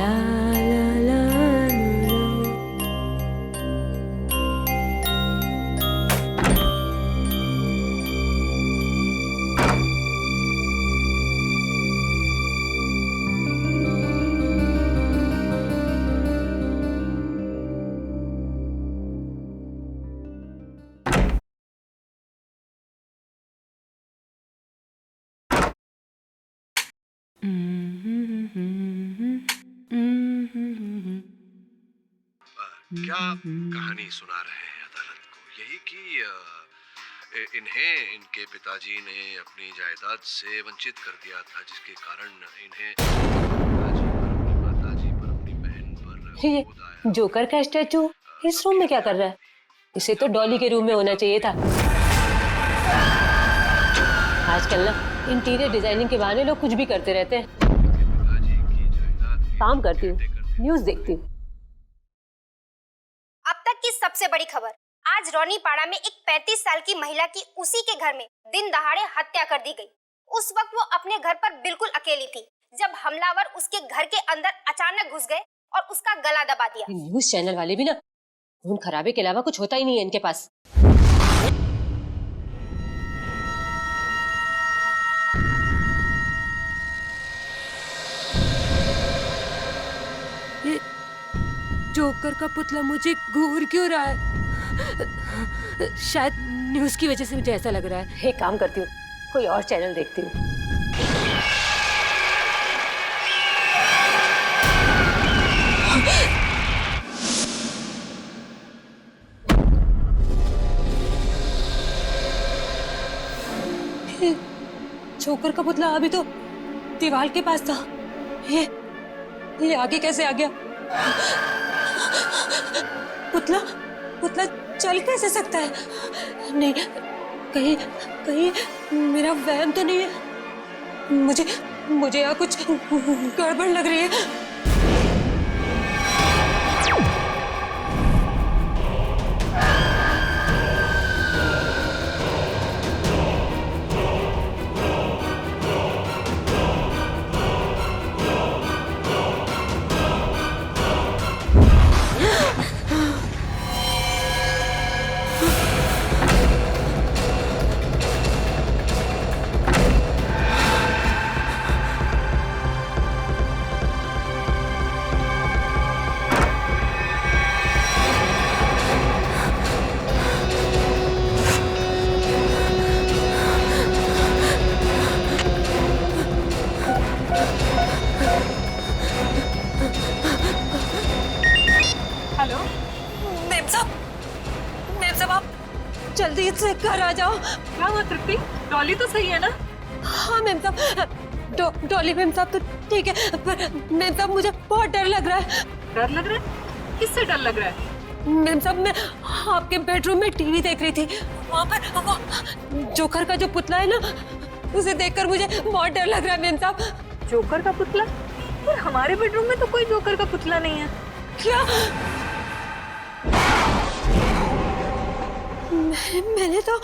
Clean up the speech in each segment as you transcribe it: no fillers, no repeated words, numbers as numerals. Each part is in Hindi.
ला ला ला ला। क्या कहानी सुना रहे हैं अदालत को? यही कि इन्हें इनके पिताजी ने अपनी जायदाद से वंचित कर दिया था, जिसके कारण इन्हें माताजी पर, अपनी बहन पर ये जोकर का स्टैचू इस रूम में क्या कर रहा है? इसे तो डॉली के रूम में होना चाहिए था। आजकल ना इंटीरियर डिजाइनिंग के बहाने लोग कुछ भी करते रहते हैं। काम करती हूँ, न्यूज देखती हूँ। अब तक की सबसे बड़ी खबर, आज रोनीपाड़ा में एक 35 साल की महिला की उसी के घर में दिन दहाड़े हत्या कर दी गई। उस वक्त वो अपने घर पर बिल्कुल अकेली थी जब हमलावर उसके घर के अंदर अचानक घुस गए और उसका गला दबा दिया। न्यूज चैनल वाले भी ना खून खराबे के अलावा कुछ होता ही नहीं है इनके पास। ये जोकर का पुतला मुझे घूर क्यों रहा है? शायद न्यूज की वजह से मुझे ऐसा लग रहा है। एक काम करती हूँ, कोई और चैनल देखती हूँ। जोकर का पुतला अभी तो दीवार के पास था। ये आगे कैसे आ गया? पुतला पुतला चल कैसे सकता है? नहीं, कहीं कहीं मेरा वहम तो नहीं है। मुझे यहाँ कुछ गड़बड़ लग रही है। हेलो मेम साहब आप जल्दी से घर आ जाओ। क्या हुआ तृप्ति? डॉली तो सही है ना? हाँ मेम साहब, डॉली मेम साहब तो ठीक है, पर मेम साहब मुझे बहुत डर लग रहा है। डर लग रहा है? किससे डर लग रहा है? मेम साहब मैं आपके बेडरूम में टीवी देख रही थी, वहाँ पर वो जोकर का जो पुतला है ना, उसे देखकर मुझे बहुत डर लग रहा है मेम साहब। जोकर का पुतला? पर हमारे बेडरूम में तो कोई जोकर का पुतला नहीं है। क्या? मैंने तो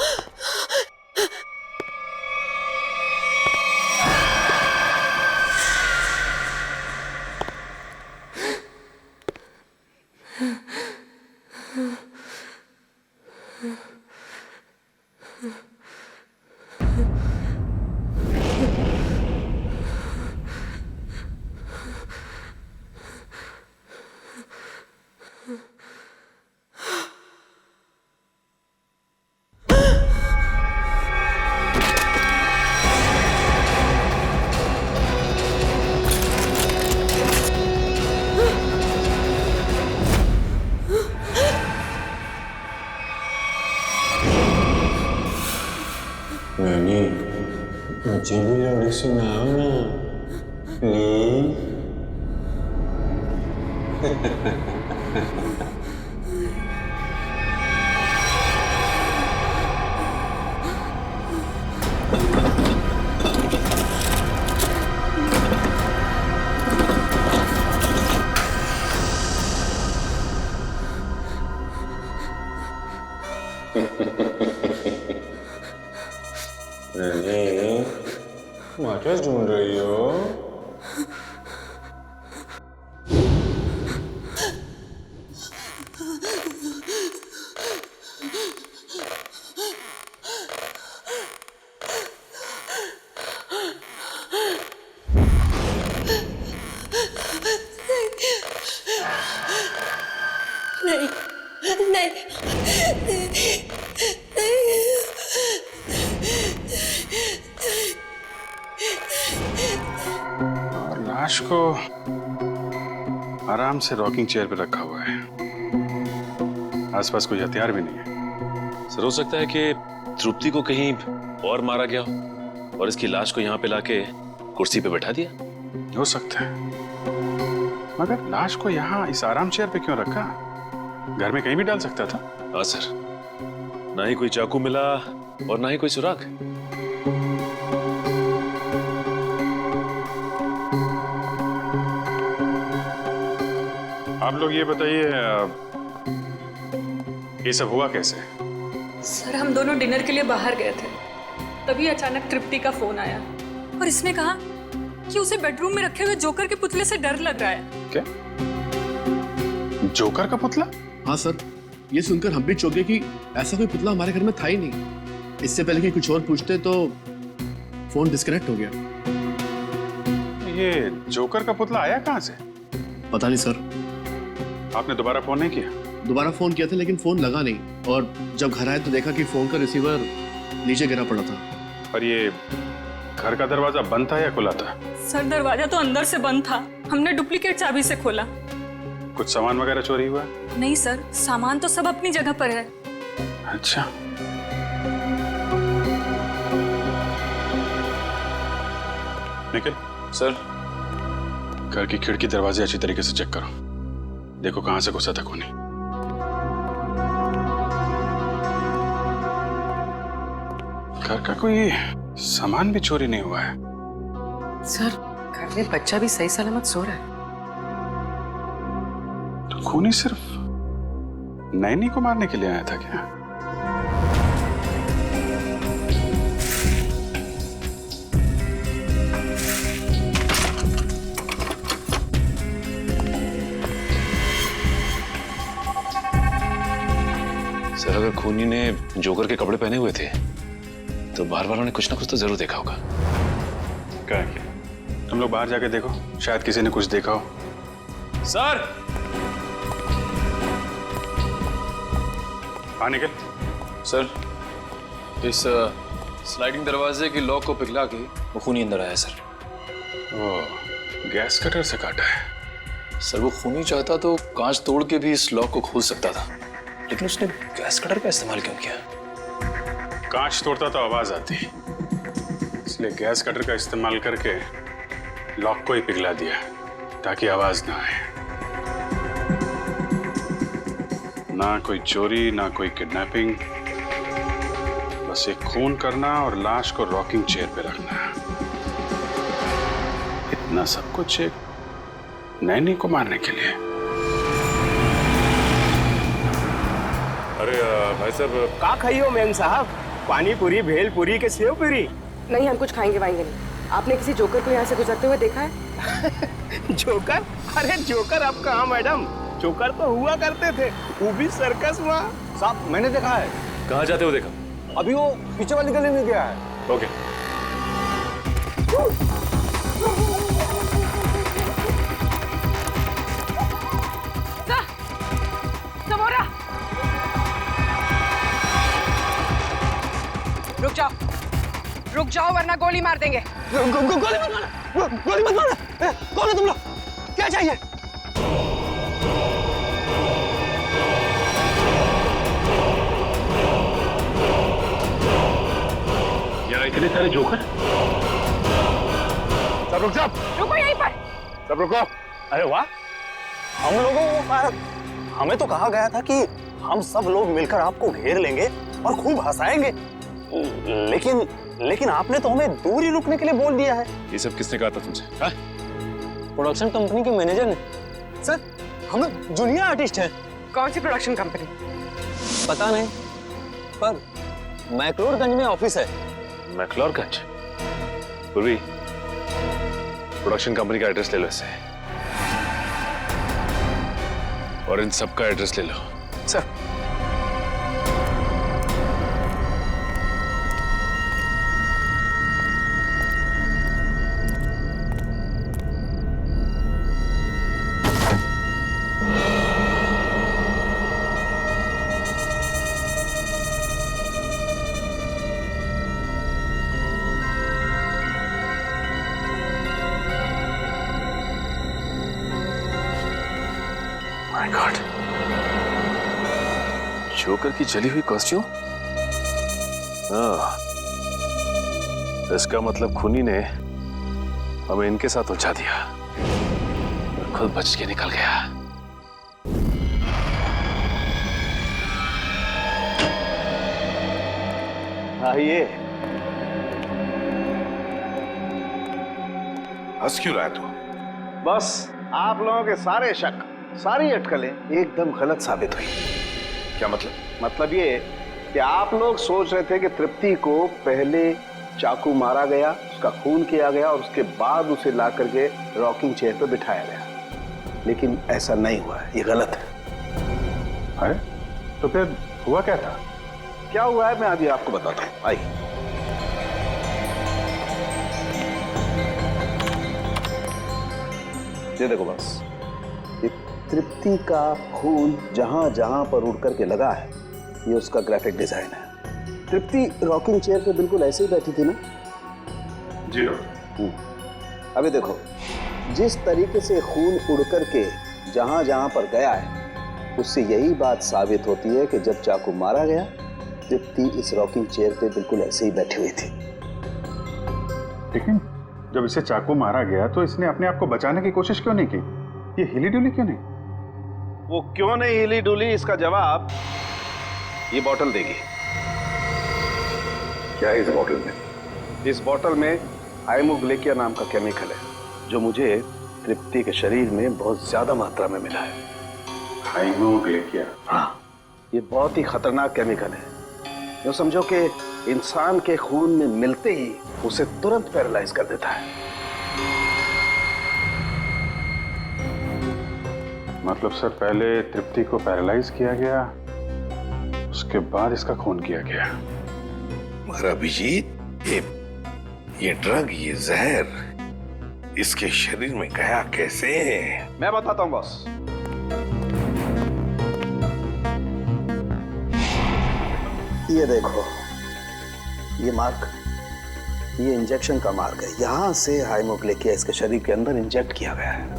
नानी, मुझे भी लोरी सुनाओ ना प्लीज। नानी, क्या ढूंढ रही हो? नहीं नहीं और लाश को आराम से रॉकिंग चेयर पे रखा हुआ है। आसपास कोई हथियार भी नहीं है। सर हो सकता है कि तृप्ति को कहीं और मारा गया हो और इसकी लाश को यहाँ पे लाके कुर्सी पे बैठा दिया। हो सकता है, मगर लाश को यहाँ इस आराम चेयर पे क्यों रखा? घर में कहीं भी डाल सकता था। हाँ सर, ना ही कोई चाकू मिला और ना ही कोई सुराग। आप लोग ये बताइए, ये सब हुआ कैसे? सर हम दोनों डिनर के लिए बाहर गए थे, तभी अचानक तृप्ति का फोन आया और इसने कहा कि उसे बेडरूम में रखे हुए जोकर के पुतले से डर लग रहा है। क्या? जोकर का पुतला? हाँ सर, ये सुनकर हम भी चौंके कि ऐसा कोई पुतला हमारे घर में था ही नहीं। इससे पहले कि कुछ और पूछते तो फोन डिस्कनेक्ट हो गया। ये जोकर का पुतला आया कहाँ से? पता नहीं सर। आपने दोबारा फोन नहीं किया? दोबारा फोन किया था लेकिन फोन लगा नहीं, और जब घर आए तो देखा कि फोन का रिसीवर नीचे गिरा पड़ा था। पर ये घर का दरवाजा बंद था या खुला था? सर दरवाजा तो अंदर से बंद था, हमने डुप्लीकेट चाबी से खोला। कुछ सामान वगैरह चोरी हुआ? नहीं सर, सामान तो सब अपनी जगह पर है। अच्छा, निखिल सर घर की खिड़की दरवाजे अच्छी तरीके से चेक करो, देखो कहां से घुसा था खूनी। घर का कोई सामान भी चोरी नहीं हुआ है। सर घर में बच्चा भी सही सलामत सो रहा है। तो खूनी सिर्फ नैनी को मारने के लिए आया था क्या? सर अगर खूनी ने जोकर के कपड़े पहने हुए थे तो बाहर वालों ने कुछ ना कुछ तो जरूर देखा होगा। क्या किया? तुम लोग बाहर जाके देखो, शायद किसी ने कुछ देखा हो। सर हाँ निखिल। सर इस स्लाइडिंग दरवाजे की लॉक को पिघला के वो खूनी अंदर आया सर। वो गैस कटर से काटा है। सर वो खूनी चाहता तो कांच तोड़ के भी इस लॉक को खोल सकता था, लेकिन उसने गैस कटर का इस्तेमाल क्यों किया? कांच तोड़ता तो आवाज आती, इसलिए गैस कटर का इस्तेमाल करके लॉक को ही पिघला दिया ताकि आवाज ना आए। ना कोई चोरी, ना कोई किडनैपिंग, बस एक खून करना और लाश को रॉकिंग चेयर पे रखना। इतना सब कुछ एक नैनी को मारने के लिए। अरे भाई साहब का खाइयो मेम साहब? पानी पूरी, भेल पूरी के सेव पूरी? नहीं, हम कुछ खाएंगे वाएंगे नहीं। आपने किसी जोकर को यहाँ से गुजरते हुए देखा है? जोकर? अरे जोकर अब कहाँ मैडम, जोकर तो हुआ करते थे, वो भी सर्कस में। साहब मैंने देखा है। कहाँ जाते हो देखा? अभी वो पीछे वाली गली में गया है। ओके। समोरा रुक जाओ वरना गोली मार देंगे। गोली मत मारो, गोली मत मारो। कौन है तुम लोग? क्या चाहिए? यहाँ इतने सारे जोकर? सब रुक जाओ। रुको यहीं पर। सब रुको। अरे वाह, हम लोगों को हमें तो कहा गया था कि हम सब लोग मिलकर आपको घेर लेंगे और खूब हंसाएंगे, लेकिन आपने तो हमें दूर ही रुकने के लिए बोल दिया है। ये सब किसने कहा था तुमसे? प्रोडक्शन कंपनी के मैनेजर ने। सर हम जूनियर आर्टिस्ट हैं। कौन सी प्रोडक्शन कंपनी? पता नहीं, पर मैक्लोडगंज में ऑफिस है। मैक्लोडगंज? पूर्वी प्रोडक्शन कंपनी का एड्रेस ले लो इससे, और इन सब का एड्रेस ले लो। सर माय गॉड, जोकर की जली हुई कॉस्ट्यूम। हाँ, इसका मतलब खूनी ने हमें इनके साथ उलझा दिया और खुद बच के निकल गया। आइए। हंस क्यों रहा है तू? बस आप लोगों के सारे शक, सारी अटकलें एकदम गलत साबित हुई। क्या मतलब? मतलब ये कि आप लोग सोच रहे थे कि तृप्ति को पहले चाकू मारा गया, उसका खून किया गया और उसके बाद उसे ला करके रॉकिंग चेयर पर बिठाया गया, लेकिन ऐसा नहीं हुआ है, ये गलत है। अरे तो फिर हुआ क्या था? क्या हुआ है मैं अभी आपको बताता हूँ, आइए। ये देखो बस, ये तृप्ति का खून जहां जहां पर उड़ करके लगा है, ये उसका ग्राफिक डिजाइन है। तृप्ति रॉकिंग चेयर पे बिल्कुल ऐसे ही बैठी थी ना? जी डॉक्टर। अभी देखो, जिस तरीके से खून उड़ करके जहां जहां पर गया है, उससे यही बात साबित होती है कि जब चाकू मारा गया, तृप्ति इस रॉकिंग चेयर पे बिल्कुल ऐसे ही बैठी हुई थी। लेकिन जब इसे चाकू मारा गया तो इसने अपने आप को बचाने की कोशिश क्यों नहीं की? ये हिली डुली क्यों नहीं? वो क्यों नहीं हिली डुली, इसका जवाब ये बोतल देगी। क्या है इस बोतल में? इस बोतल में हाइमोग्लेकिया नाम का केमिकल है, जो मुझे तृप्ति के शरीर में बहुत ज्यादा मात्रा में मिला है। हाइमोग्लेकिया? हाँ, ये बहुत ही खतरनाक केमिकल है, जो समझो कि इंसान के खून में मिलते ही उसे तुरंत पैरालाइज कर देता है। मतलब सर, पहले तृप्ति को पैरालाइज किया गया, उसके बाद इसका खून किया गया। मगर अभिजीत, ये ड्रग, ये जहर इसके शरीर में गया कैसे? मैं बताता हूं बॉस। ये देखो, ये मार्क, ये इंजेक्शन का मार्क है। यहां से हाइमोग्लेकिया इसके शरीर के अंदर इंजेक्ट किया गया है।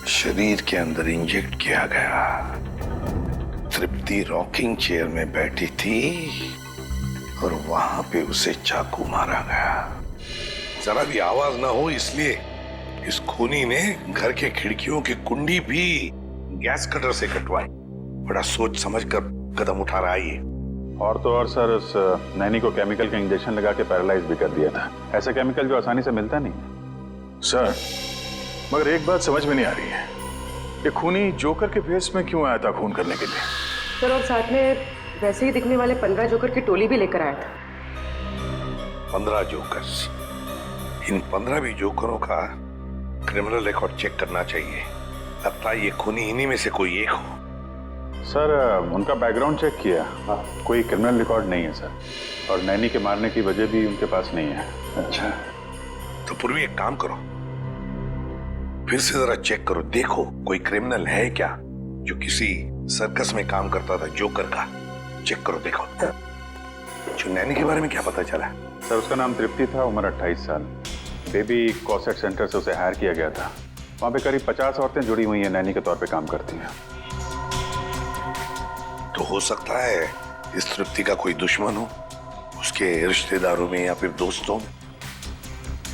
शरीर के अंदर इंजेक्ट किया गया। तृप्ति रॉकिंग चेयर में बैठी थी और वहां पे उसे चाकू मारा गया। जरा भी आवाज ना हो इसलिए इस खूनी ने घर के खिड़कियों की कुंडी भी गैस कटर से कटवाई। बड़ा सोच समझ कर कदम उठा रहा है ये। और तो और सर, उस नैनी को केमिकल का इंजेक्शन लगा के पैरालाइज भी कर दिया था। ऐसा केमिकल जो आसानी से मिलता नहीं। सर, मगर एक बात समझ में नहीं आ रही है, ये खूनी जोकर के भेष में क्यों आया था खून करने के लिए? सर, और साथ में वैसे ही दिखने वाले 15 जोकर की टोली भी लेकर आया था। 15 जोकर्स? इन 15 भी जोकरों का क्रिमिनल रिकॉर्ड चेक करना चाहिए। लगता है ये खूनी इन्हीं में से कोई एक हो। सर, उनका बैकग्राउंड चेक किया, कोई क्रिमिनल रिकॉर्ड नहीं है सर, और नैनी के मारने की वजह भी उनके पास नहीं है। अच्छा, तो पूर्वी एक काम करो, फिर से जरा चेक करो, देखो कोई क्रिमिनल है क्या जो किसी सर्कस में काम करता था जोकर का। चेक करो, देखो। जो नैनी के बारे में क्या पता चला? सर, उसका नाम तृप्ति था, उम्र 28 साल। बेबी कॉसेट सेंटर से उसे हायर किया गया था। वहां पे करीब 50 औरतें जुड़ी हुई हैं, नैनी के तौर पे काम करती हैं। तो हो सकता है इस तृप्ति का कोई दुश्मन हो, उसके रिश्तेदारों में या फिर दोस्तों में।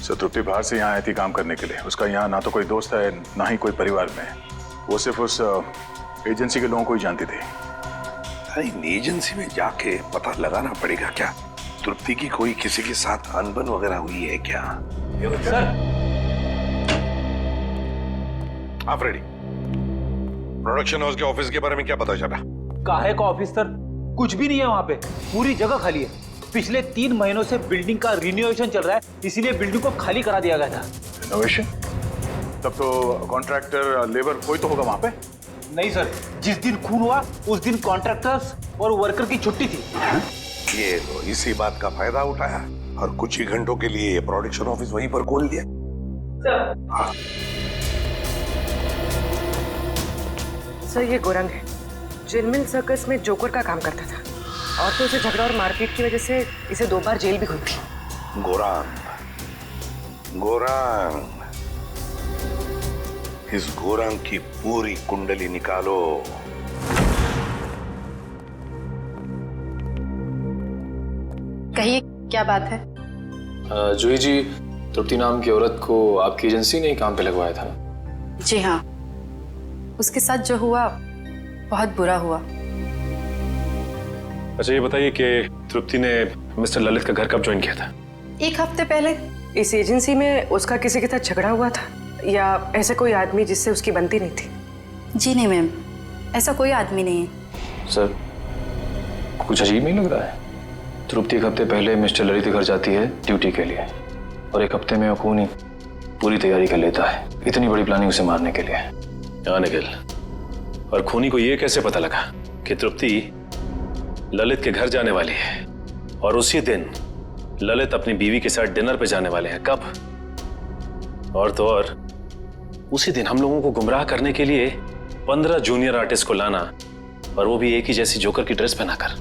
सर, तृप्ति बाहर से यहाँ आई थी काम करने के लिए। उसका यहाँ ना तो कोई दोस्त है, ना ही कोई परिवार में। वो सिर्फ उस एजेंसी के लोगों को ही जानती थी। इन एजेंसी में जाके पता लगाना पड़ेगा क्या तृप्ति की कोई किसी के साथ अनबन वगैरह हुई है क्या? सर, आप रेडी? प्रोडक्शन हाउस के ऑफिस के बारे में क्या पता चला? काहे का ऑफिस सर? कुछ भी नहीं है वहाँ पे, पूरी जगह खाली है। पिछले 3 महीनों से बिल्डिंग का रिनोवेशन चल रहा है, इसीलिए बिल्डिंग को खाली करा दिया गया था। रिनोवेशन? तब तो कॉन्ट्रैक्टर, लेबर कोई तो होगा वहाँ पे? नहीं सर, जिस दिन खून हुआ उस दिन कॉन्ट्रैक्टर्स और वर्कर की छुट्टी थी। ये तो इसी बात का फायदा उठाया और कुछ ही घंटों के लिए प्रोडक्शन ऑफिस वहीं पर खोल दिया। हाँ। सर, ये गोरंग है, जिनमिल सर्कस में जोकर का काम करता था, और तो उसे झगड़ा और मारपीट की वजह से इसे 2 बार जेल भी हुई थी। गोरान, गोरांग, इस गोरांग की पूरी कुंडली निकालो। कहिए, क्या बात है? जूही जी, तृप्ति नाम की औरत को आपकी एजेंसी ने ही काम पे लगवाया था ना? जी हाँ, उसके साथ जो हुआ बहुत बुरा हुआ। अच्छा, ये बताइए कि तृप्ति ने मिस्टर ललित का घर कब ज्वाइन किया था? 1 हफ्ते पहले। इस एजेंसी में उसका किसी के साथ झगड़ा हुआ था या ऐसे कोई आदमी जिससे उसकी बनती नहीं थी? जी नहीं मैम, ऐसा कोई आदमी नहीं है। सर, कुछ अजीब नहीं लग रहा है? तृप्ति 1 हफ्ते पहले मिस्टर ललित के घर जाती है ड्यूटी के लिए, और 1 हफ्ते में खूनी पूरी तैयारी कर लेता है इतनी बड़ी प्लानिंग उसे मारने के लिए। हाँ निखिल, और खूनी को ये कैसे पता लगा कि तृप्ति ललित के घर जाने वाली है, और उसी दिन ललित अपनी बीवी के साथ डिनर पे जाने वाले हैं? कब? और तो और उसी दिन हम लोगों को गुमराह करने के लिए 15 जूनियर आर्टिस्ट को लाना, और वो भी एक ही जैसी जोकर की ड्रेस पहनाकर।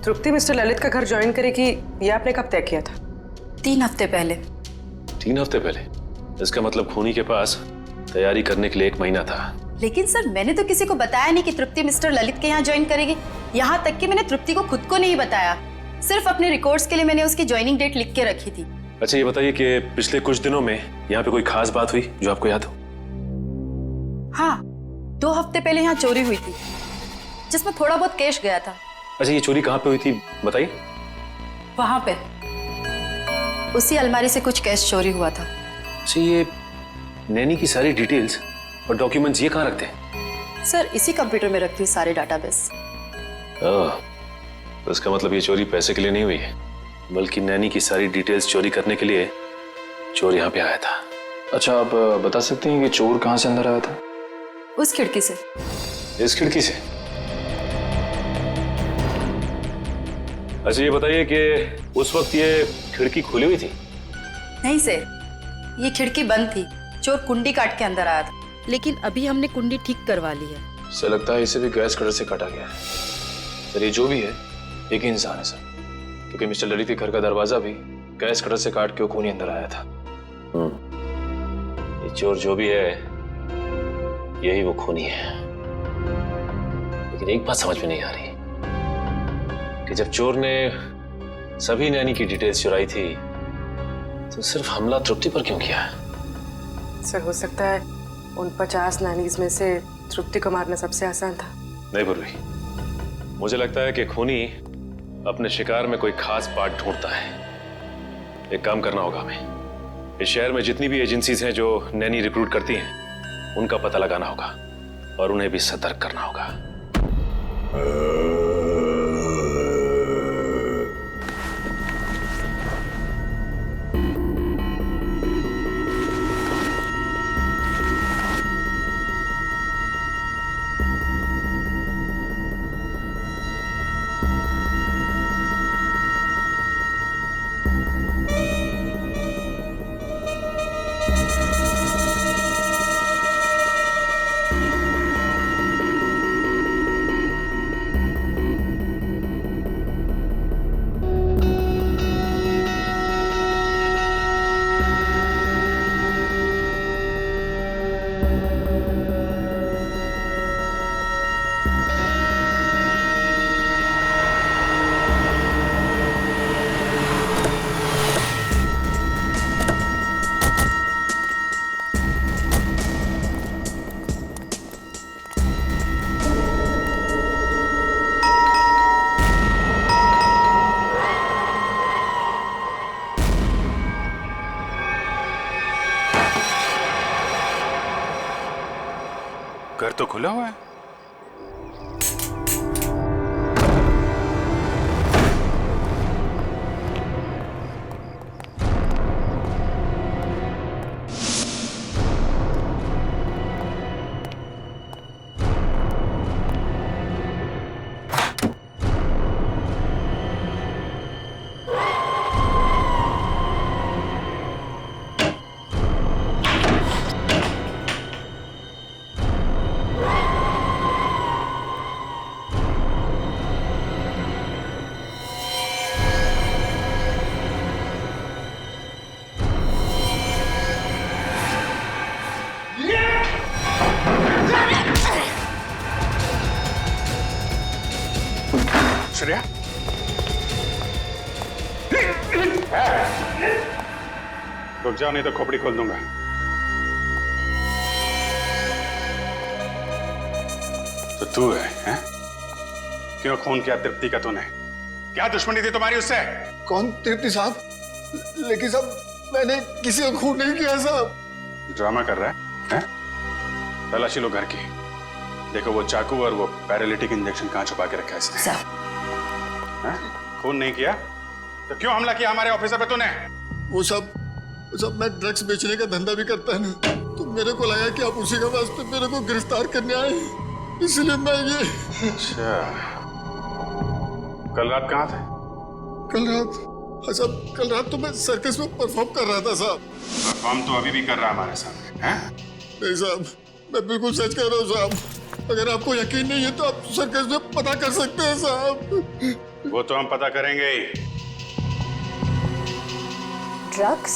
तृप्ति मिस्टर ललित का घर ज्वाइन करेगी, ये आपने कब तय किया था? 3 हफ्ते पहले। 3 हफ्ते पहले? इसका मतलब खूनी के पास तैयारी करने के लिए 1 महीना था। लेकिन सर, मैंने तो किसी को बताया नहीं कि तृप्ति मिस्टर ललित के यहाँ ज्वाइन करेगी। यहाँ तक कि मैंने तृप्ति को खुद को नहीं बताया, सिर्फ अपने रिकॉर्ड्स के लिए मैंने उसकी ज्वाइनिंग डेट लिख के रखी थी। अच्छा, ये बताइए कि पिछले कुछ दिनों में यहाँ पे कोई खास बात हुई जो आपको याद हो? हाँ, 2 हफ्ते पहले यहाँ चोरी हुई थी जिसमें थोड़ा बहुत कैश गया था। अच्छा, ये चोरी कहाँ पे हुई थी बताइए? वहां पे उसी अलमारी से कुछ कैश चोरी हुआ था। अच्छा, ये नैनी की सारी डिटेल्स और डॉक्यूमेंट्स ये कहाँ रखते हैं? सर, इसी कंप्यूटर में रखती हूँ सारे डाटाबेस। तो इसका मतलब ये चोरी पैसे के लिए नहीं हुई है, बल्कि नैनी की सारी डिटेल्स चोरी करने के लिए चोर यहाँ पे आया था। अच्छा, आप बता सकते हैं कि चोर कहाँ से अंदर आया था? उस खिड़की से। इस खिड़की से? अच्छा, ये बताइए कि उस वक्त ये खिड़की खुली हुई थी? नहीं सर, ये खिड़की बंद थी। चोर कुंडी काट के अंदर आया था, लेकिन अभी हमने कुंडी ठीक करवा ली है। सर, लगता है इसे भी गैस कटर से काटा गया है। सर, ये जो भी है एक ही इंसान है सर, क्योंकि मिस्टर ललित के घर का दरवाजा भी गैस कटर से काट के वो खूनी अंदर आया था। ये चोर जो भी है यही वो खूनी है। लेकिन एक बात समझ में नहीं आ रही कि जब चोर ने सभी नैनी की डिटेल्स चुराई थी तो सिर्फ हमला तृप्ति पर क्यों किया? सर, हो सकता है उन 50 नानीज में से तृप्ति को मारना सबसे आसान था। नहीं पूर्वी, मुझे लगता है कि खूनी अपने शिकार में कोई खास पार्ट ढूंढता है। एक काम करना होगा हमें, इस शहर में जितनी भी एजेंसीज हैं जो नैनी रिक्रूट करती हैं उनका पता लगाना होगा और उन्हें भी सतर्क करना होगा। घर तो खुला हुआ है। प्रिया? रुक जाओ नहीं तो खोपड़ी खोल दूंगा। तो तू है? क्यों खून किया तृप्ति का तूने? क्या दुश्मनी थी तुम्हारी उससे? कौन तृप्ति साहब? लेकिन साहब मैंने किसी को खून नहीं किया साहब। ड्रामा कर रहा है? तलाशी लो घर की। देखो वो चाकू और वो पैरालिटिक इंजेक्शन कहाँ छुपा के रखा है इसने? खून नहीं किया तो क्यों हमला किया हमारे ऑफिसर पे तूने? वो सब मैं ड्रग्स बेचने का धंधा भी करता है ना, तो मेरे को लगा कि आप उसी के वास्ते मेरे को गिरफ्तार करने आए, इसलिए मैं ये। अच्छा, कल रात कहाँ थे? कल रात तो मैं सर्कस में परफॉर्म कर रहा था साहब। परफॉर्म तो अभी भी कर रहा है हमारे सामने, हैं? नहीं साहब, मैं बिल्कुल सच कह रहा हूँ साहब। अगर आपको यकीन नहीं है तो आप सर्कस में पता कर सकते हैं साहब। वो तो हम पता करेंगे ही। ड्रग्स?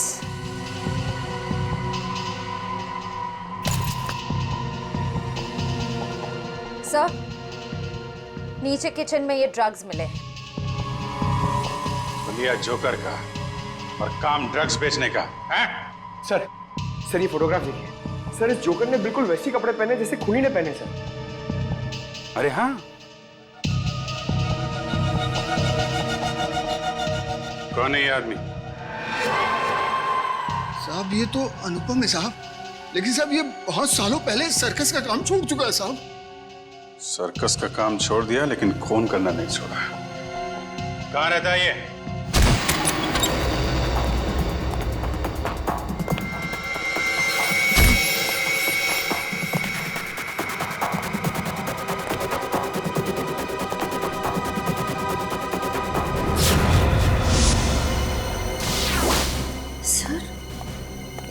सर, नीचे किचन में ये ड्रग्स मिले। दुनिया जोकर का और काम ड्रग्स बेचने का है? सर ये फोटोग्राफ देखिए। सर, इस जोकर ने बिल्कुल वैसे कपड़े पहने जैसे खूनी ने पहने सर। अरे हाँ, कौन है ये आदमी? साहब ये तो अनुपम है साहब, लेकिन साहब ये बहुत सालों पहले सर्कस का काम छोड़ चुका है साहब। सर्कस का काम छोड़ दिया लेकिन खून करना नहीं छोड़ा। कहाँ रहता है ये?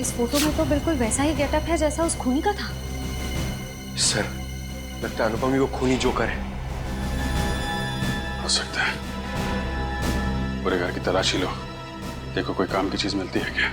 इस फोटो में तो बिल्कुल वैसा ही गेटअप है जैसा उस खूनी का था। सर, लगता है अनुपम ही वो खूनी जोकर है। हो सकता है। पूरे घर की तलाशी लो, देखो कोई काम की चीज मिलती है क्या?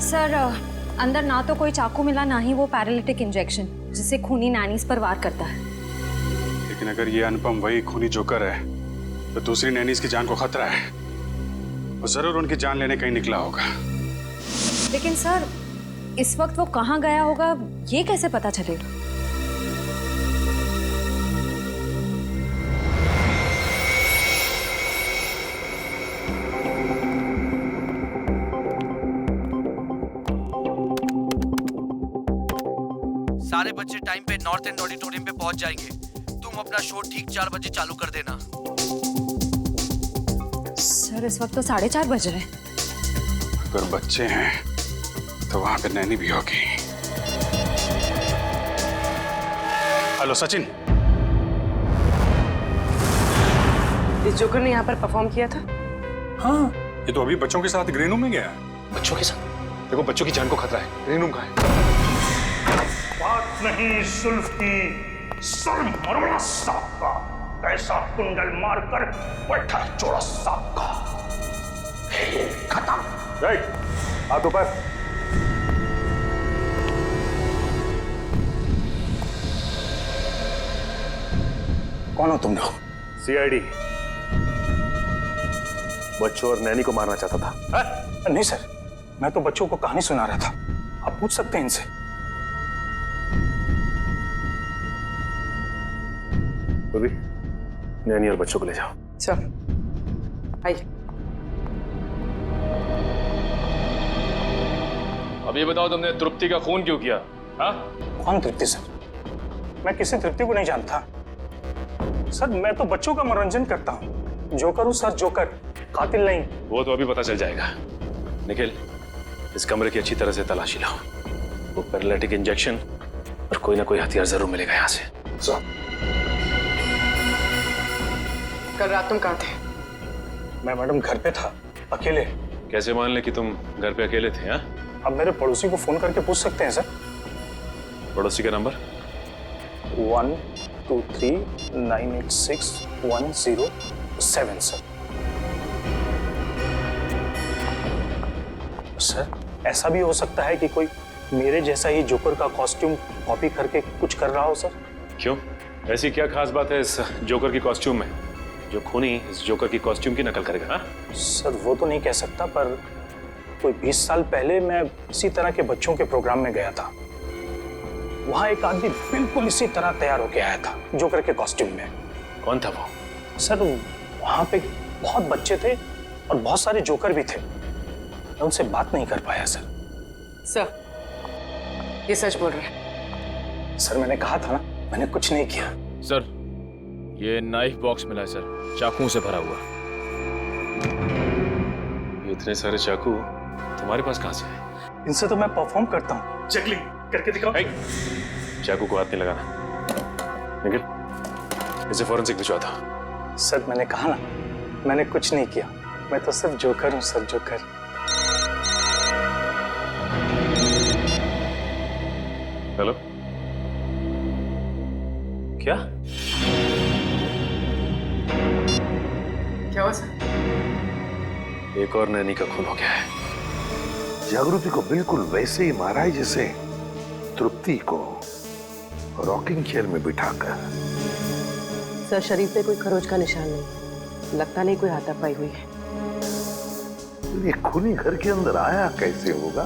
सर, अंदर ना तो कोई चाकू मिला, ना ही वो पैरालिटिक इंजेक्शन जिससे खूनी नैनीज पर वार करता है। लेकिन अगर ये अनुपम वही खूनी जोकर है तो दूसरी नैनीज की जान को खतरा है। वो जरूर उनकी जान लेने कहीं निकला होगा। लेकिन सर, इस वक्त वो कहाँ गया होगा ये कैसे पता चलेगा? सारे बच्चे टाइम पे नॉर्थ एंड ऑडिटोरियम पे पहुंच जाएंगे। तुम अपना शो ठीक 4 बजे चालू कर देना। सर, इस वक्त तो 4:30 बज रहे हैं। अगर बच्चे हैं तो वहां पे नैनी भी होगी। हेलो सचिन, इस जोकर ने यहाँ पर परफॉर्म किया था? हाँ, ये तो अभी बच्चों के साथ ग्रीन रूम में गया है। बच्चों के साथ? देखो बच्चों की जान को खतरा है। ग्रीन रूम कहाँ है? बात नहीं सुल्फ की, सर मरोड़ा सांप का, कैसा कुंडल मारकर बैठा चोरा सांप का। खत्म। राइट, हाथ ऊपर। कौन हो तुम लोग? सीआईडी। बच्चों और नैनी को मारना चाहता था। नहीं सर, मैं तो बच्चों को कहानी सुना रहा था। आप पूछ सकते हैं इनसे। भी नैनी और बच्चों को ले जाओ। चल आइए। अब ये बताओ, तुमने तृप्ति का खून क्यों किया? हाँ? कौन तृप्ति सर? मैं किसी तृप्ति को नहीं जानता सर। मैं तो बच्चों का मनोरंजन करता हूँ। जोकर हूँ सर, जोकर, कातिल नहीं। वो तो अभी पता चल जाएगा। निखिल, इस कमरे की अच्छी तरह से तलाशी लो। वो पैरालिटिक इंजेक्शन और कोई ना कोई हथियार जरूर मिलेगा यहाँ से। कल रात तुम कहाँ थे? मैं मैडम घर पे था, अकेले। कैसे मान ले कि तुम घर पे अकेले थे? हाँ, अब मेरे पड़ोसी को फोन करके पूछ सकते हैं सर। पड़ोसी का नंबर? 123986107 सर। सर, ऐसा भी हो सकता है कि कोई मेरे जैसा ही जोकर का कॉस्ट्यूम कॉपी करके कुछ कर रहा हो सर। क्यों? ऐसी क्या खास बात है इस जोकर की कॉस्ट्यूम में जो खूनी इस जोकर की कॉस्ट्यूम की नकल करेगा? हाँ? सर वो तो नहीं कह सकता, पर कोई 20 साल पहले मैं इसी तरह के बच्चों के प्रोग्राम में गया था। वहां एक आदमी बिल्कुल इसी तरह तैयार होके आया था, जोकर के कॉस्ट्यूम में। कौन था वो? सर वहां पे बहुत बच्चे थे और बहुत सारे जोकर भी थे। मैं उनसे बात नहीं कर पाया सर। सर, ये सच बोल रहे हैं? सर मैंने कहा था ना, मैंने कुछ नहीं किया। सर, ये नाइफ बॉक्स मिला है सर, चाकुओं से भरा हुआ। इतने सारे चाकू तुम्हारे पास कहां से है? इनसे तो मैं परफॉर्म करता हूँ। चेकलिंग करके दिखाओ। चाकू को हाथ नहीं लगाना, निकल। इसे फॉरेंसिक भिजवा दो। सर मैंने कहा ना, मैंने कुछ नहीं किया। मैं तो सिर्फ जोकर हूँ सर, जोकर। हेलो, क्या क्या हुआ सर? एक और नैनी का खून हो गया है। जागृति को बिल्कुल वैसे ही मारा है जैसे तृप्ति को रॉकिंग चेयर में बिठाकर। सर, शरीर पे कोई खरोच का निशान नहीं, लगता नहीं कोई हाथापाई हुई है। ये खूनी घर के अंदर आया कैसे होगा?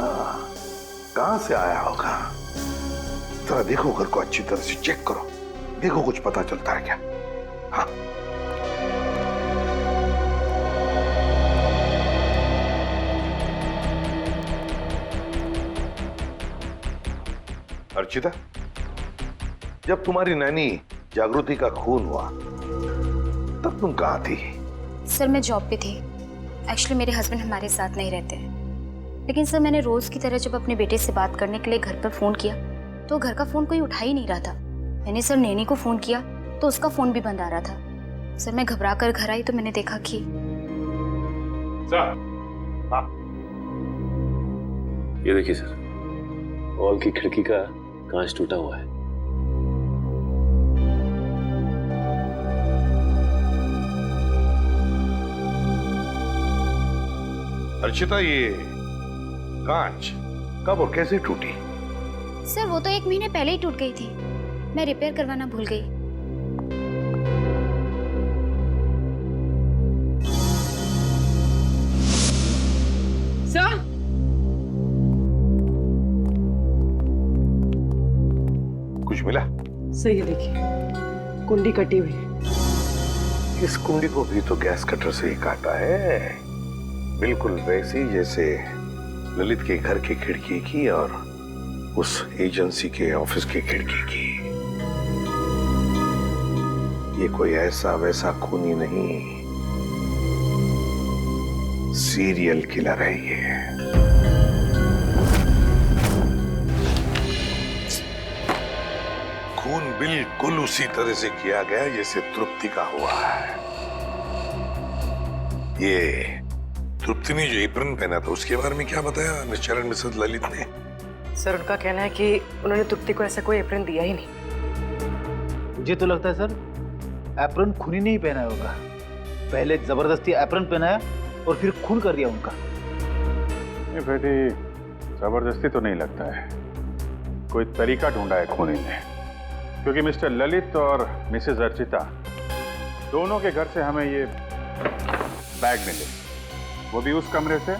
कहां से आया होगा? जरा देखो, घर को अच्छी तरह से चेक करो, देखो कुछ पता चलता है क्या? हाँ, अर्चिता, जब तुम्हारी नैनी जागृति का खून हुआ तब तुम कहाँ थी? सर मैं जॉब पे थी। एक्चुअली मेरे हस्बैंड हमारे साथ नहीं रहते, लेकिन सर मैंने रोज की तरह जब अपने बेटे से बात करने के लिए घर पर फोन किया तो घर का फोन कोई उठा ही नहीं रहा था। मैंने सर नैनी को फोन किया तो उसका फोन भी बंद आ रहा था। सर मैं घबरा कर घर आई तो मैंने देखा कि ये देखिए सर, हॉल की खिड़की का कांच टूटा हुआ है। अर्चिता, ये कांच कब और कैसे टूटी? सर वो तो 1 महीने पहले ही टूट गई थी, मैं रिपेयर करवाना भूल गई। सर, कुछ मिला? सही है, देखिए कुंडी कटी हुई है। इस कुंडी को भी तो गैस कटर से ही काटा है, बिल्कुल वैसे ही जैसे ललित के घर की खिड़की की और उस एजेंसी के ऑफिस की खिड़की की। ये कोई ऐसा वैसा खूनी नहीं, सीरियल किलर है ये। खून बिल्कुल उसी तरह से किया गया जैसे तृप्ति का हुआ है। ये तृप्ति ने जो एप्रन पहना था उसके बारे में क्या बताया मिस्टर एंड मिसेस ललित ने? सर, उनका कहना है कि उन्होंने तृप्ति को ऐसा कोई एप्रन दिया ही नहीं। मुझे तो लगता है सर, एप्रन खूनी ने ही पहना होगा। पहले जबरदस्ती एप्रन पहनाया और फिर खून कर दिया उनका। ये बेटी, जबरदस्ती तो नहीं लगता है, कोई तरीका ढूंढा है खूनी ने। क्योंकि मिस्टर ललित और मिसेस अर्चिता दोनों के घर से हमें ये बैग मिले, वो भी उस कमरे से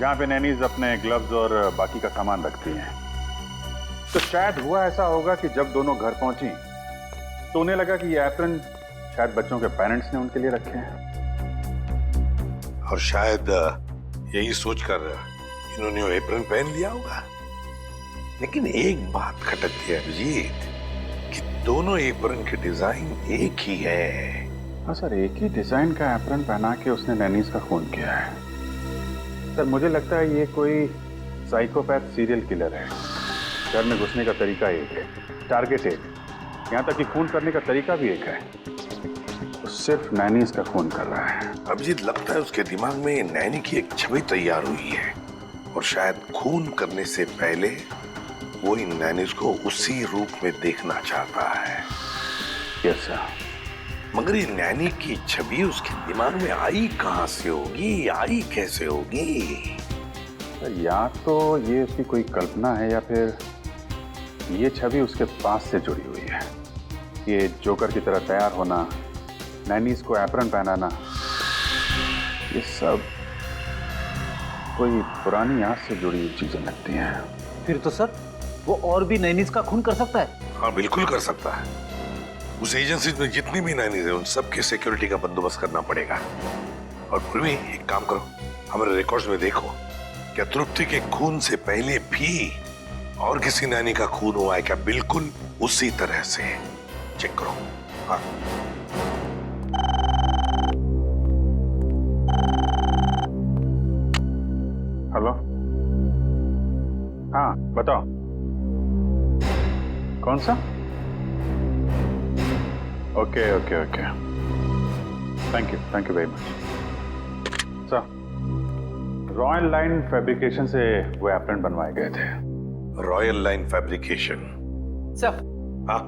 जहाँ पे नैनीज अपने ग्लव्स और बाकी का सामान रखती हैं। तो शायद हुआ ऐसा होगा कि जब दोनों घर पहुंची तो उन्हें लगा कि ये एप्रन शायद बच्चों के पेरेंट्स ने उनके लिए रखे हैं, और शायद यही सोचकर इन्होंने वो एप्रन पहन लिया होगा। लेकिन एक बात खटकती है अभिजीत कि दोनों एप्रन के डिजाइन एक ही है। हाँ सर, एक ही डिजाइन का एप्रन पहना के उसने नैनीज का खून किया है। सर मुझे लगता है ये कोई साइकोपैथ सीरियल किलर है। घर में घुसने का तरीका एक है, टारगेट एक, यहाँ तक कि खून करने का तरीका भी एक है। तो सिर्फ नैनीज का खून कर रहा है। अभिजीत, लगता है उसके दिमाग में नैनी की एक छवि तैयार हुई है और शायद खून करने से पहले वो इन नैनीज को उसी रूप में देखना चाहता है। Yes sir. मगर ये नैनी की छवि उसके दिमाग में आई कहां से होगी, आई कैसे होगी? या तो ये उसकी कोई कल्पना है या फिर ये छवि उसके पास से जुड़ी हुई है। ये जोकर की तरह तैयार होना, नैनीज को एप्रन पहनाना, ये सब कोई पुरानी याद से जुड़ी हुई चीजें लगती हैं। फिर तो सर वो और भी नैनीज का खून कर सकता है। हाँ, बिल्कुल कर सकता है। उस एजेंसी में जितनी भी नैनीज है उन सबके सिक्योरिटी का बंदोबस्त करना पड़ेगा। और फिर भी एक काम करो, हमारे रिकॉर्ड्स में देखो, क्या तृप्ति के खून से पहले भी और किसी नैनी का खून हुआ है क्या? बिल्कुल उसी तरह से चेक करो। हाँ। हेलो, हाँ बताओ, कौन सा? Okay okay okay, thank you very much sir. Royal line fabrication से वो एप्रन बनवाए गए थे। Royal line fabrication? सर। हाँ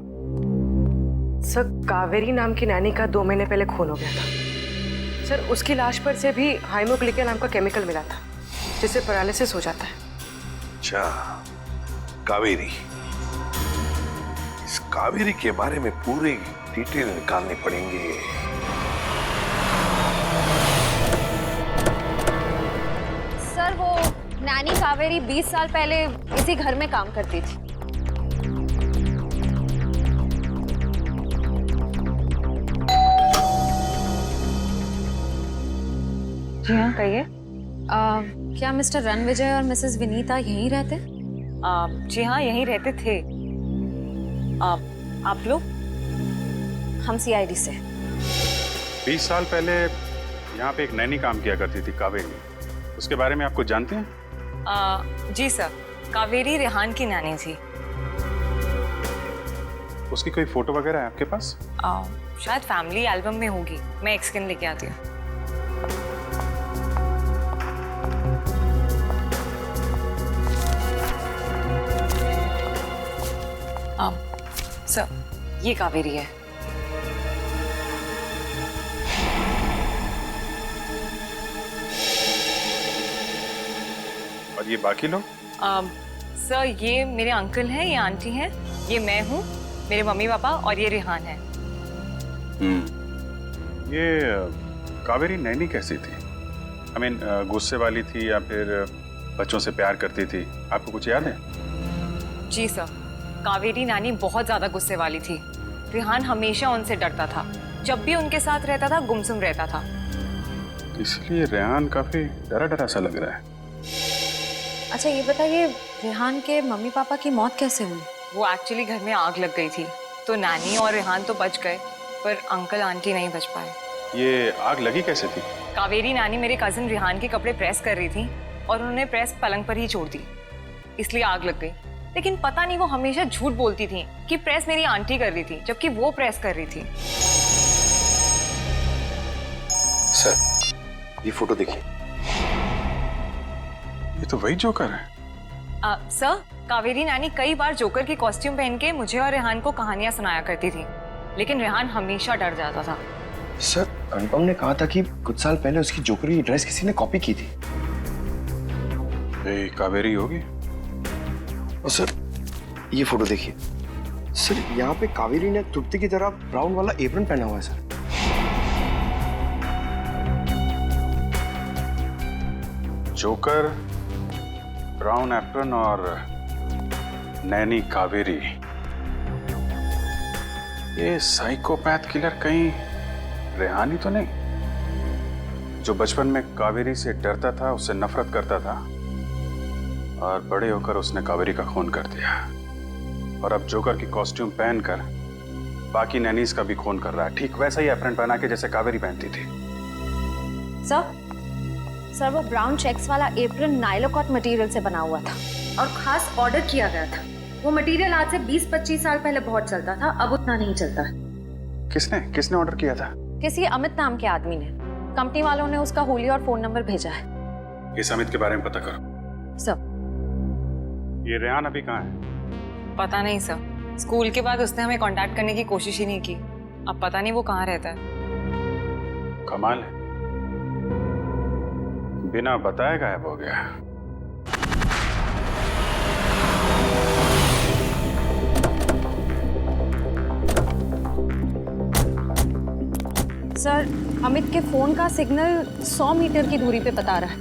सर, कावेरी नाम की नैनी का 2 महीने पहले खून हो गया था सर। उसकी लाश पर से भी हाइमोग्लिकन नाम का केमिकल मिला था जिससे पैरालिसिस हो जाता है। अच्छा, कावेरी। इस कावेरी के बारे में पूरी डिटेल निकालनी पड़ेंगे। सर, वो नैनी कावेरी 20 साल पहले इसी घर में काम करती थी। जी हाँ, कहिए। क्या मिस्टर रणविजय और मिसेस विनीता यहीं रहते? जी हाँ, यहीं रहते थे। आप लोग? हम सीआईडी से। 20 साल पहले यहाँ पे एक नैनी काम किया करती थी, कावेरी। उसके बारे में आप कुछ जानते हैं? जी सर, कावेरी रेहान की नैनी थी। उसकी कोई फोटो वगैरह है आपके पास? शायद फैमिली एल्बम में होगी, मैं एक स्कैन लेके आती हूँ। सर, ये कावेरी है। और ये बाकी लोग? सर, ये मेरे अंकल हैं, ये आंटी हैं, ये मैं हूँ, मेरे मम्मी पापा, और ये रेहान है। ये कावेरी नैनी कैसी थी? I mean, गुस्से वाली थी या फिर बच्चों से प्यार करती थी? आपको कुछ याद है? जी सर, कावेरी नानी बहुत ज्यादा गुस्से वाली थी। रेहान हमेशा उनसे डरता था, जब भी उनके साथ रहता था गुमसुम रहता था। इसलिए रेहान काफी डरा डरा सा लग रहा है। अच्छा, ये बताइए, रेहान के मम्मी पापा की मौत कैसे हुई? वो एक्चुअली घर में आग लग गई थी, तो नानी और रेहान तो बच गए, पर अंकल आंटी नहीं बच पाए। ये आग लगी कैसे थी? कावेरी नानी मेरे कजिन रेहान के कपड़े प्रेस कर रही थी और उन्होंने प्रेस पलंग पर ही छोड़ दी, इसलिए आग लग गई। लेकिन पता नहीं वो हमेशा झूठ बोलती थी कि प्रेस मेरी आंटी कर रही थी, जबकि वो प्रेस कर रही थी। सर, ये फोटो देखिए। ये तो वही जोकर है। सर, कावेरी नानी कई बार जोकर की कॉस्ट्यूम पहन के मुझे और रेहान को कहानियां सुनाया करती थी, लेकिन रेहान हमेशा डर जाता था। सर, अनुपम ने कहा था कि कुछ साल पहले उसकी जोकर की ड्रेस किसी ने कॉपी की थी। ये कावेरी होगी। और सर, ये फोटो देखिए। सर, यहाँ पे कावेरी ने तृप्ति की तरह ब्राउन वाला एप्रन पहना हुआ है सर। जोकर, ब्राउन एप्रन और नैनी कावेरी। ये साइकोपैथ किलर कहीं रेहानी तो नहीं, जो बचपन में कावेरी से डरता था, उससे नफरत करता था और बड़े होकर उसने कावेरी का खून कर दिया, और अब जोकर की कॉस्ट्यूम पहनकर बाकी नैनीज का भी खून कर रहा है, ठीक वैसा ही एप्रन पहना के जैसे कावेरी पहनती थी। सर, वो ब्राउन चेक्स वाला एप्रन नाइलोकॉट मटेरियल से बना हुआ था और खास ऑर्डर किया गया था। वो मटेरियल आज से 20-25 साल पहले बहुत चलता था, अब उतना नहीं चलता। किसने ऑर्डर किया था? किसी अमित नाम के आदमी ने। कंपनी वालों ने उसका हुलिया और फोन नंबर भेजा है। इस अमित के बारे में पता करो। सब। ये रेहान अभी कहाँ है? पता नहीं सर, स्कूल के बाद उसने हमें कांटेक्ट करने की कोशिश ही नहीं की। अब पता नहीं वो कहाँ रहता है। कमाल है, बिना बताए गायब हो गया। सर, अमित के फोन का सिग्नल 100 मीटर की दूरी पे बता रहा है।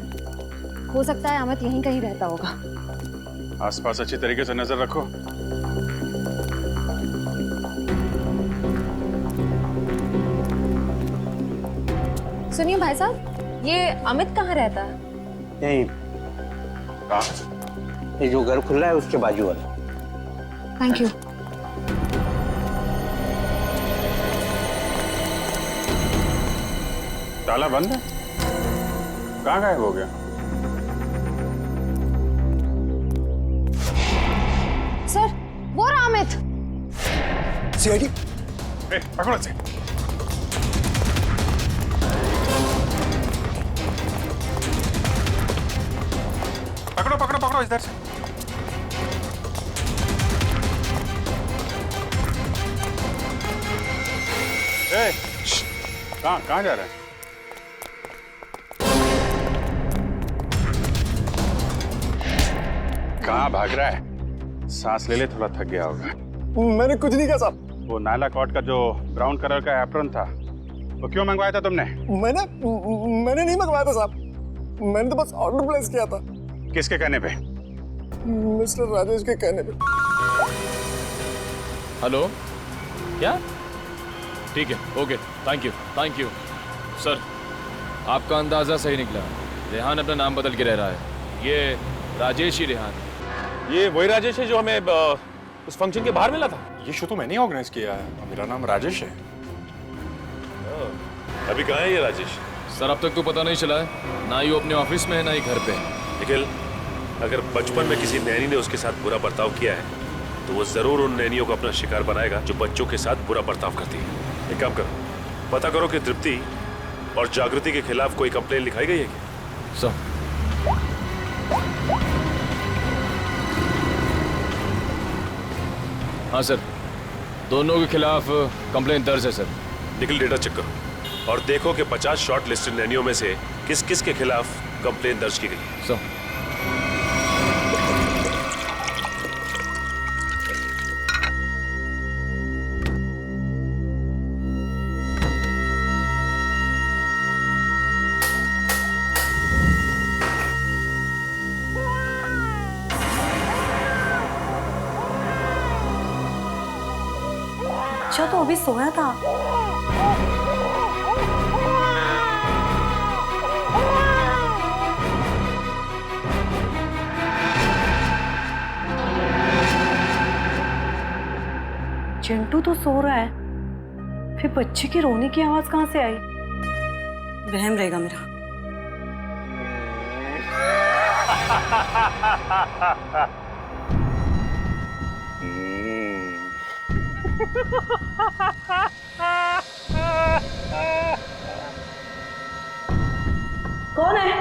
हो सकता है अमित यहीं कहीं रहता होगा। आसपास अच्छी तरीके से नजर रखो। सुनिए भाई साहब, ये अमित कहाँ रहता है? यही ये जो घर खुला है उसके बाजू वाला। Thank you. ताला बंद है? कहाँ गायब हो गया? सर, वो रहा अमित। सीआईडी। पकड़ो से। पकड़ो पकड़ो पकड़ो इधर से। कहाँ जा रहा है? कहाँ भाग रहा है? सांस ले ले, थोड़ा थक गया होगा। मैंने कुछ नहीं कहा साहब। वो नायला कॉट का जो ब्राउन कलर का एप्रन था, वो क्यों मंगवाया था तुमने? मैंने नहीं मंगवाया था साहब, मैंने तो बस ऑर्डर प्लेस किया था। किसके कहने पे? मिस्टर राजेश के कहने पे। हेलो, क्या? ठीक है, ओके, थैंक यू सर। आपका अंदाजा सही निकला, रेहान अपना नाम बदल के रह रहा है। ये राजेश ही रेहान। ये वही राजेश है जो हमें उस फंक्शन के बाहर मिला था। ये शो तो मैंने ऑर्गेनाइज किया है, मेरा नाम राजेश है। अभी कहाँ है ये राजेश? सर, अब तक तो पता नहीं चला है, ना ही वो अपने ऑफिस में है ना ही घर पे है। निखिल, अगर बचपन में किसी नैनी ने उसके साथ बुरा बर्ताव किया है तो वो जरूर उन नैनियों को अपना शिकार बनाएगा जो बच्चों के साथ बुरा बर्ताव करती है। एक काम करो, पता करो कि तृप्ति और जागृति के खिलाफ कोई कंप्लेन लिखाई गई है क्या? सर, हाँ सर, दोनों के खिलाफ कंप्लेन दर्ज है सर। निखिल, डेटा चेक करो और देखो कि 50 शॉर्ट लिस्टेड नैनियों में से किस किस के खिलाफ कंप्लेन दर्ज की गई। सर, अच्छा, तो अभी सोया था। चिंटू तो सो रहा है, फिर बच्चे की रोने की आवाज कहाँ से आई? वहम रहेगा मेरा। कौन है?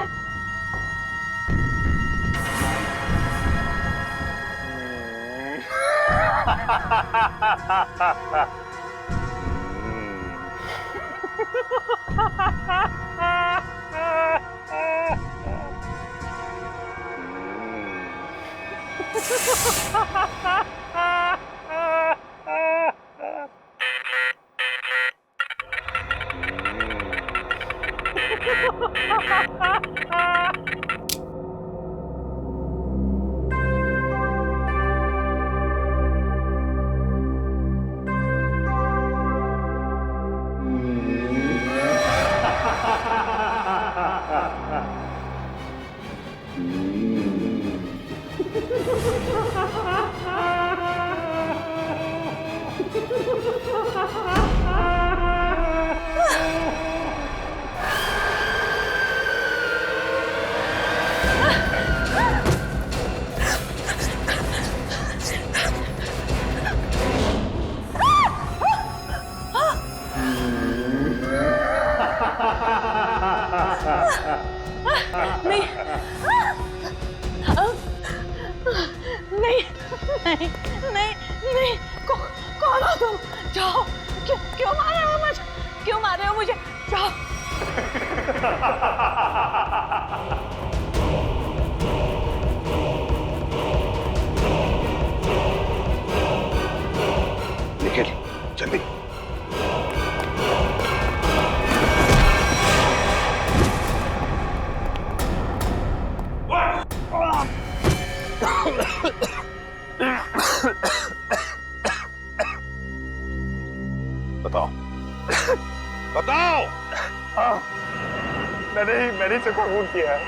नहीं नहीं नहीं, कौन हो तुम? जाओ। क्यों मार रहे हो मुझे? क्यों मार रहे हो मुझे? जाओ। निखिल जल्दी। बताओ बताओ। हाँ, मैंने से खून किया है,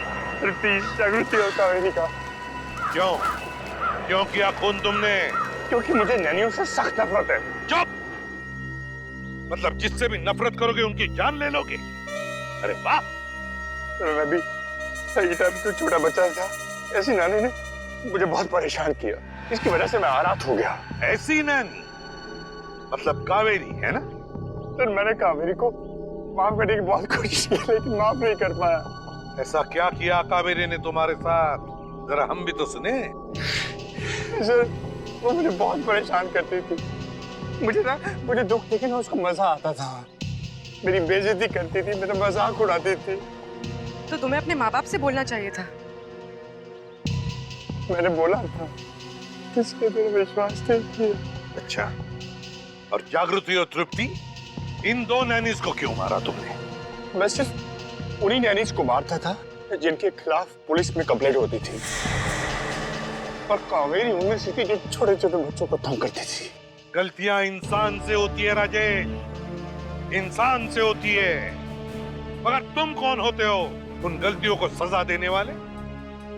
तृप्ति, जागृति और कावेरी का। क्यों किया खून तुमने? क्योंकि मुझे नैनियों से सख्त नफरत है। चुप! मतलब जिससे भी नफरत करोगे उनकी जान ले लोगे? अरे वाह! मैं भी सही टाइम पे छोटा बच्चा था, ऐसी नानी ने मुझे बहुत परेशान किया, इसकी वजह से मैं आरात हो गया। ऐसी नानी मतलब कावेरी है ना? सर मैंने कावेरी को माफ करने की बहुत कोशिश की लेकिन माफ नहीं कर पाया। ऐसा क्या किया कावेरी ने तुम्हारे साथ? जरा हम भी तो सुने। सर वो मुझे बहुत परेशान करती थी, मुझे दुख देखे ना उसको मजा आता था, मेरी बेइज्जती करती थी, मेरा मजाक उड़ाती थी। तो तुम्हें अपने माँ बाप से बोलना चाहिए था। मैंने बोला था, इसके मेरा विश्वास नहीं किया। अच्छा, और जागृति और तृप्ति, इन दो नैनीज को क्यों मारा तुमने? मैं सिर्फ उन्हीं नैनीज को मारता था जिनके खिलाफ पुलिस में कंप्लेंट होती थी, और कावेरी उनमें से थी जो छोटे छोटे बच्चों को तंग करती थी। गलतियां इंसान से होती है राजेश, इंसान से होती है। मगर तुम कौन होते हो उन गलतियों को सजा देने वाले?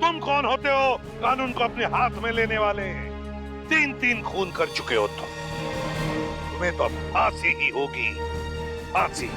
तुम कौन होते हो कानून को अपने हाथ में लेने वाले? 3 खून कर चुके हो तुम्हें तो फांसी ही होगी, फांसी।